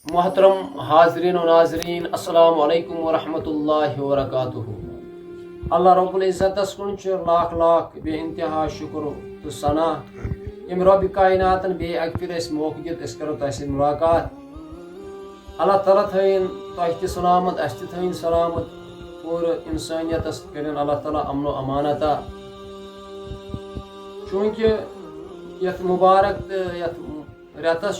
मोहतरम हाजरीन व नाजरीन अस्सलाम वालेकुम व रहमतुल्लाहि व बरकातुहू। अल्लाह रब्बुल इज़्ज़तस कुन लाख लाख बेइंतहा शुक्र तो सना यम रब कायनातन बे अक फिर मौका दित करो तुम मुलाकात। अल्लाह ताला थन तुह सलामत अस थन सलामत पूरे इंसानियतस कर अल्लाह ताला अमन अमानता। चूंकि यथ मुबारक तो रेतस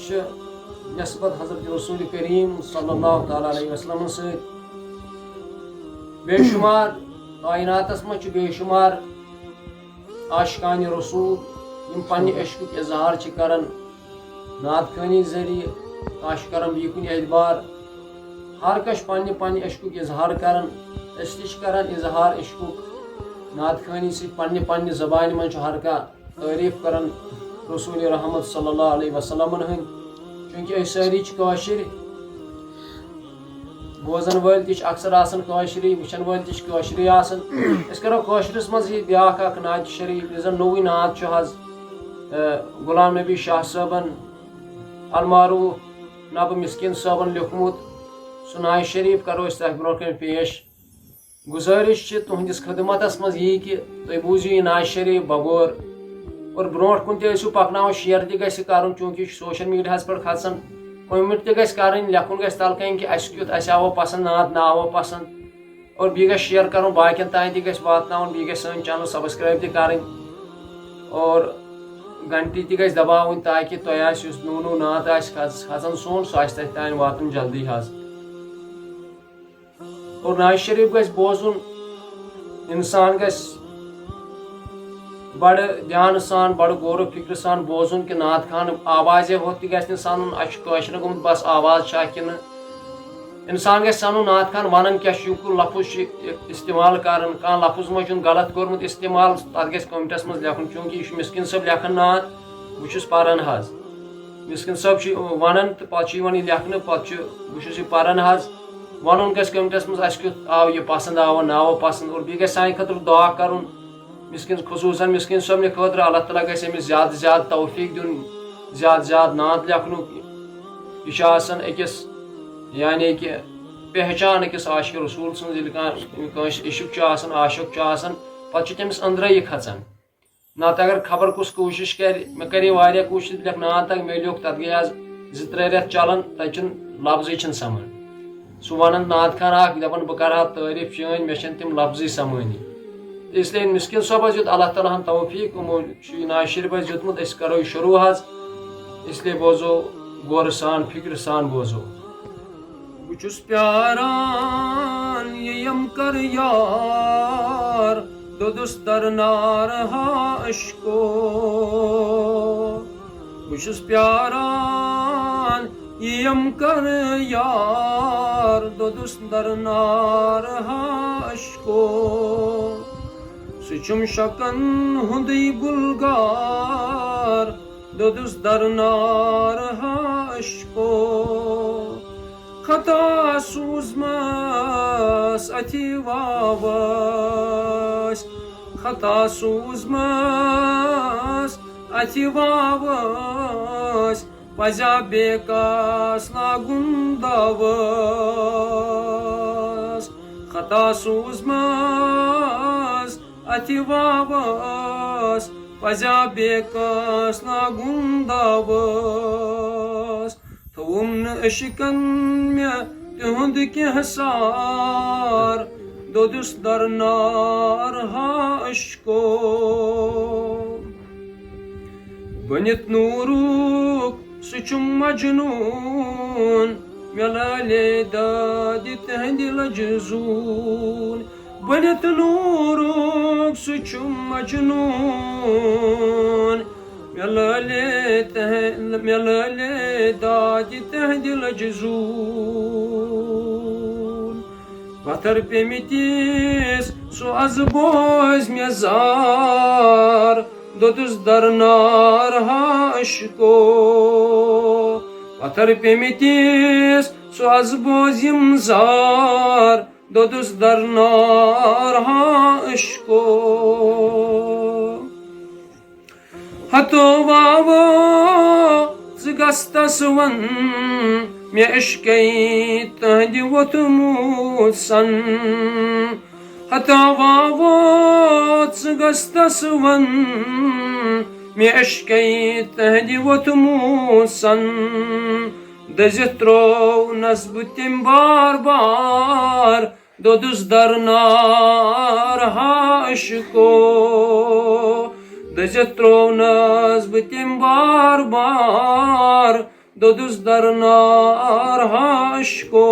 नस्बत हजरत रसूल करीम सल्लल्लाहु तआला अलैहि वसल्लम से बेशुमार कायनातस मज बेशुमार आशिकान रसूल यम पन्ने इश्क इजहार करन नात खानी जरिए आश करन बी कुन एतबार हर कश पन्ने पन्ने इश्क इजहार करन करन इजहार इश्क नात खानी से पन्ने पन्ने जबान मज हर का तारीफ करन रसूल रहमत सल्लल्लाहु अलैहि वसल्लम हन। चूंकि सारी काशिर बोजन वाल ति अक्सर आसन काशिरी वुचन वाल ति काशिरी आसन। अस करो काशिरस मज ब्याख अख नात शरीफ यह नोई नात गुलाम नबी शाह साहबन अलमारूफ नब मिस्किन साहबन लिखमुत सह नात शरीफ करो तथ ब्रो पेश। गुजारिश तुहंदिस खदमतस मज यी कि तुम बूझो यह नात शरीफ बगौर और ब्रोट कुन तु पकना शेयर तक कर चूंकि सोशल मीडिया पे खसन कमेंट तक लेखुन तल कन कि अस क्युत अस आवो पसंद नात ना आवो पसंद और बी शेयर कर बाकन तान तक वात बी सन चैनल सब्सक्राइब कर और घंटी तक दबावन ताकि तुह नू नू नात खसन सोन सह तान वातन जल्दी हज। और नात शरीफ गस बोजुन इंसान गस बड़ ध्यान सान बड़ गौर फिक्र सान बोजुन कि नात खान आवाज होत ग सान अशर गुत बस आवाज कि इंसान ग सन नात खान वन क्या लफुज इस्तेमाल कर कह लफुज मज गलत कोर्मुत इस्तेमाल तथ ग कमेंटस मज लेखन चूंकि मिस्किन सब लेखन नात बहुत पारान हज मिस्किन सब वन तो पे लेखन बहुत पारान हज वन ग कमेंटस मज अस क्युत आव यह पसंद आव ना आव पसंद और बी सान खतर दुआ कर मिस्किन खसूसन मिस्किन सबने खतर अल्लाह ताला गस अमिस ज्यादा ज्यादा तौफीक दिन ज्यादा ज्यादा नात लेखनुक यह अकिस यानी कि पहचान अकिस आशिक रसूल सज इशुक आशिक पे तमिस अंदर यह खचान नात अगर खबर कुछ कोशिश कर मे करे वारिया कोशिश लेख नात तक मे लिख तथ गई आज 2-3 रेत चलान तन लफ्ज समान सह वन नात खान दपान बह कर तारीफ चान मे तम लफ्ज समानी इसलिए मिस्किन सबस दित अल्लाह ताला तौफीक नात शरीफ दितमुत करो शुरू हज इसलिए बोजो गौर सान फिक्र सान बोजो। बुचुस प्यारान यम कर यार दोदुस दरनार हा अशको बुचुस प्यारान यम कर यार दोदुस दरनार हा अशको सुचुम शकन हुंदी गुलगार दोदुस दरनार हाशको खता सूजमस अति वावस खता सूजमस अति वावस पजा बेकास नागुंदावस खता सूजमस अति वावस पजा बेकस नागुंदावस थोम न अशिकन मे तुहद कह सार दोदुस दरनार हा अशको बनित नूरुक सुचुम मजनून मेलाले दादि तहंदि लजजून बनित नूरुक सुचुम मजनून मेलाले दादि तहंदि लजजून पत्थर पे मितिस सो az boz mezar दोदुस दरनार हा अशको पत्थर पे मितिस सो az boz imzar दोदुस दरनार हा अशको हतो wow zgastas wan me eşkey tahdi votumusan hata vavot gastasvan me eşkey tahdi votumusan Dezetrov nasbutim barbar Doduz darnar haşko Dezetrov nasbutim barbar Doduz darnar haşko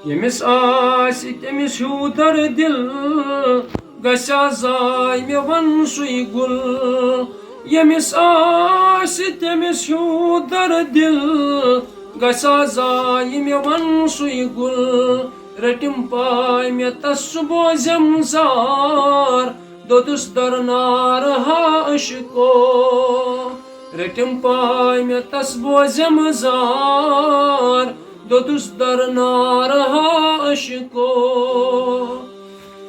Yemis asi temiz hudar dil Gasazay mevan suygul Yemis asi temiz hudar dil Gasazay mevan suygul Retim pay me tasbo zemzar Dodus darnar haşko Retim pay me tasbo zemzar Dodus darnar haşko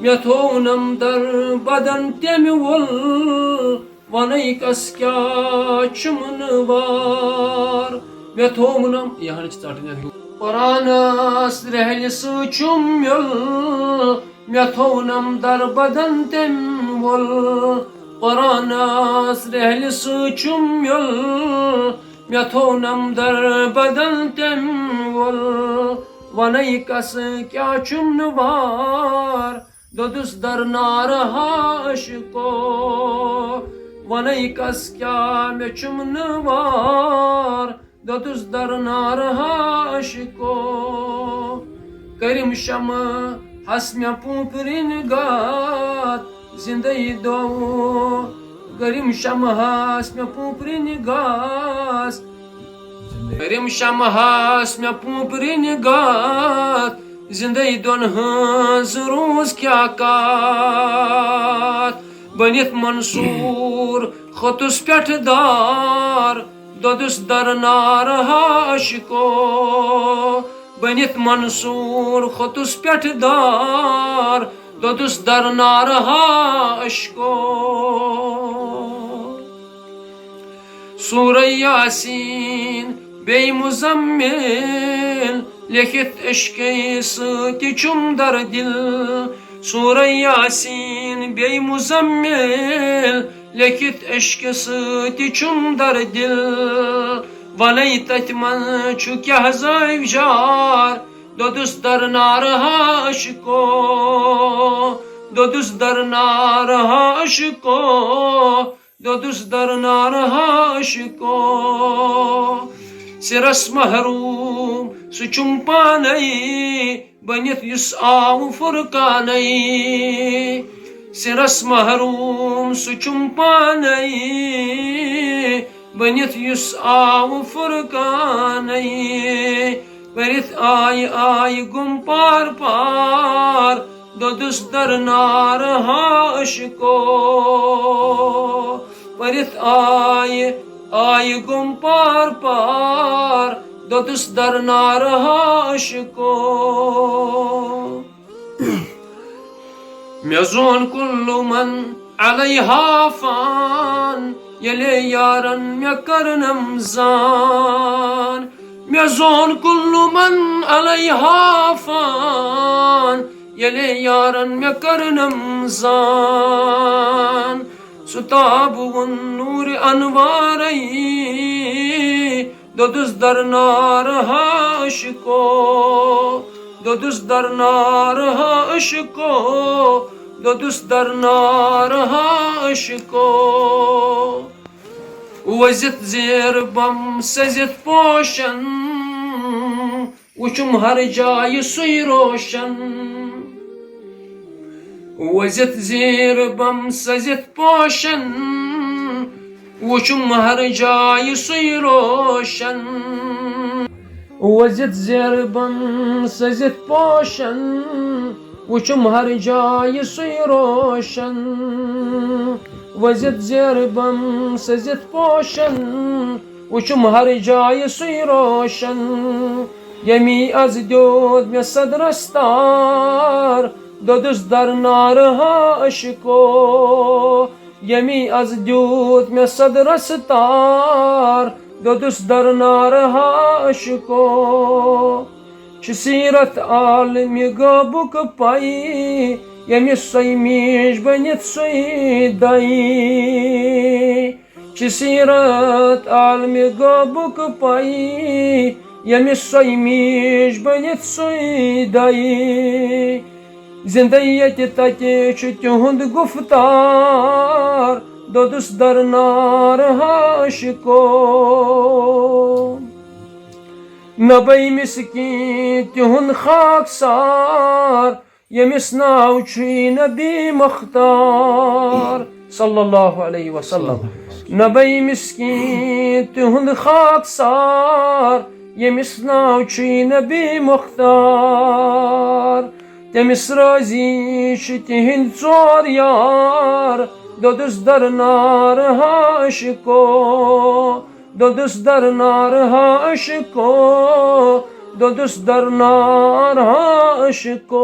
Myatonam dar badan temi vol Vanay kaskya çımını var Myatonam yani starting Paranas rehli suçum yol Myatonam dar badan tem vol Paranas rehli suçum yol Myatonam dar badan tem vol Vanay kaskya çımını var Dodus darnar haşko Vanay kaskya meçumnu var Dodus darnar haşko Karim şamı hasmya puprin gat Zindayi doğu Karim şamı hasmya puprin gat Karim şamı hasmya puprin gat Zindagi don hazroz kya kat Banit Mansur Khotus pyatdar Dodus darnar haşko Banit Mansur Khotus pyatdar Dodus darnar haşko Sure Yasin Bey Muzammil Lekit eşkeyi sıki çumdar dil Sure Yasin Bey Muzammil Lekit eşke sıki çumdar dil Valay tatman çukya zayvjar Dodus darnar haşko Dodus darnar haşko Dodus darnar haşko Siras mahrum suçum panay Banit yus'av furkanay Siras mahrum suçum panay Banit yus'av furkanay Verit ay gum par par Dodus darnar haşko Verit ay gum par par Dodus darnar haşko Mezun kullu man aleyha fan Yele yaran mekarnam zan Mezun kullu man aleyha fan Yele yaran mekarnam zan Sutabun nuri anvaray Dodus darnar haşko Dodus darnar haşko Dodus darnar haşko Uvazit zirbam sezit poşan Uçum harcayı suy roşan Uvazit zirbam sezit poşan Uçum harcayı suy roşan Uvazit zirbam sezit poşan Uçum harcayı suy roşan Vazit zirbam sezit poşan Uçum harcayı suy roşan Yemi az dod me sadrastar Dodus darnar haşko Yemi az düt me sadra star dodus darnar haşko Çisirat almi gabuk payı Yemi saymış benet soydayı Çisirat almi gabuk payı Yemi saymış benet soydayı Zindiyeti taki çütühund guftar Dodus darnar haşko Nabay miski tühün haksar Yemis nauçi nebi muhtar Sallallahu aleyhi ve sellem Nabay miski tühün haksar Yemis nauçi nebi muhtar Temiz razi şitihin zor yar Dodus darnar haşko Dodus darnar haşko Dodus darnar haşko